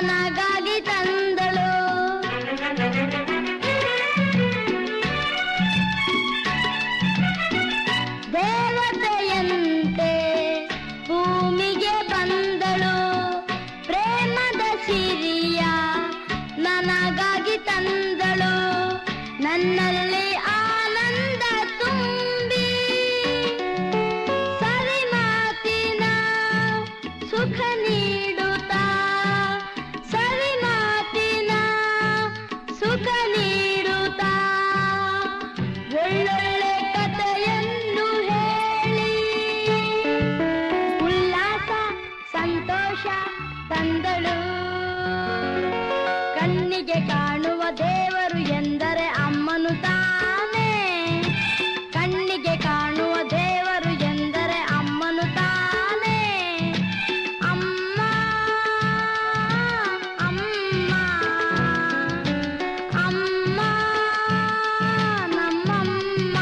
ನನಗಾಗಿ ತಂದಳು. ದೇವತೆಯಂತೆ ಭೂಮಿಗೆ ಬಂದಳು. ಪ್ರೇಮದ ಸಿರಿಯ ನನಗಾಗಿ ತಂದಳು. ನನ್ನಲ್ಲಿ ಆನಂದ ತುಂಬಿ ಸರಿ ಮಾತಿನ ಸುಖ ನೀಡುತ್ತಾ, ಸರಿ ಮಾತಿನ ಸುಖ ನೀಡುತ್ತಾ, ಒಳ್ಳೊಳ್ಳೆ ಕಥೆಯನ್ನು ಹೇಳಿ ಉಲ್ಲಾಸ ಸಂತೋಷ ತಂದಳು. ಕಣ್ಣಿಗೆ ಕಾಣುವ ದೇವರು ಎಂದರೆ ಅಮ್ಮನು ತಾನೇ. ಕಣ್ಣಿಗೆ ಕಾಣುವ ದೇವರು ಎಂದರೆ ಅಮ್ಮನು ತಾನೇ. ಅಮ್ಮ ಅಮ್ಮ ಅಮ್ಮ ನಮ್ಮಮ್ಮ.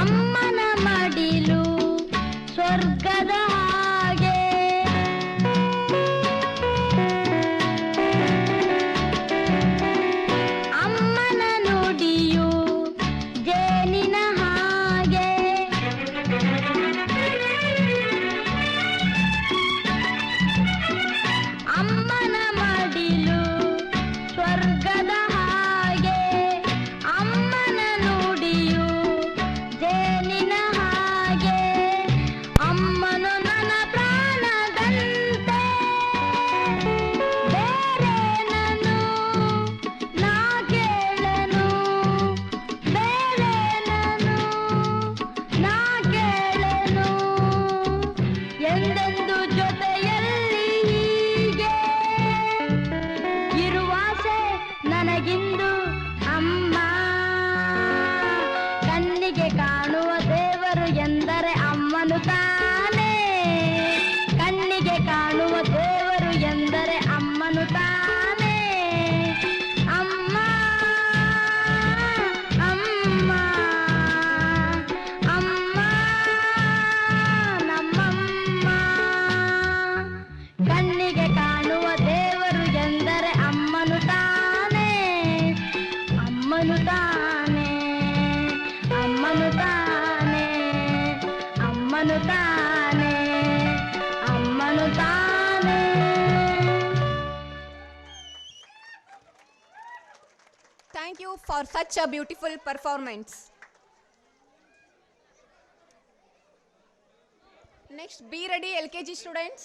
ಅಮ್ಮನ ಮಡಿಲು ಸ್ವರ್ಗದ ಹಾಗೆ, ಅಮ್ಮನ ನುಡಿಯು ಜೇನಿನ ಹಾಗೆ. ಅಮ್ಮನ ಮಡಿಲು ಸ್ವರ್ಗದ ಹಾಗೆ, ಅಮ್ಮನ ನುಡಿಯು ಜೇನಿನ ಹಾಗೆ. ಅಮ್ಮನು ನನ್ನ ಪ್ರಾಣದಂತೆ, ಬೇರೆ ನಾನು ನಾ ಕೇಳನು, ಬೇರೆ ನಾನು ನಾ ಕೇಳನು. ಎಂದೆಂದು ಜೊತೆಯಲ್ಲಿ ಹೀಗೆ ಇರುವಾಸೆ ನನಗಿಂದು ಅಮ್ಮ. ಕಣ್ಣಿಗೆ ಕಾಣುವ ದೇವರು ಎಂದರೆ ಅಮ್ಮನು ತಾನೇ. ಕಣ್ಣಿಗೆ ಕಾಣುವ ದೇವರು ಎಂದರೆ ಅಮ್ಮನು ತಾನೇ. ಅಮ್ಮ ಅಮ್ಮ ಅಮ್ಮ ನಮ್ಮಮ್ಮ. ಕಣ್ಣಿಗೆ ಕಾಣುವ ದೇವರು ಎಂದರೆ ಅಮ್ಮನು ತಾನೇ. ಅಮ್ಮನು ತಾನೇ, ಅಮ್ಮನು ತಾನೇ, ಅಮ್ಮನು ತಾನೇ, ಅಮ್ಮನು ತಾನೇ. Thank you for such a beautiful performance. Next, be ready LKG students.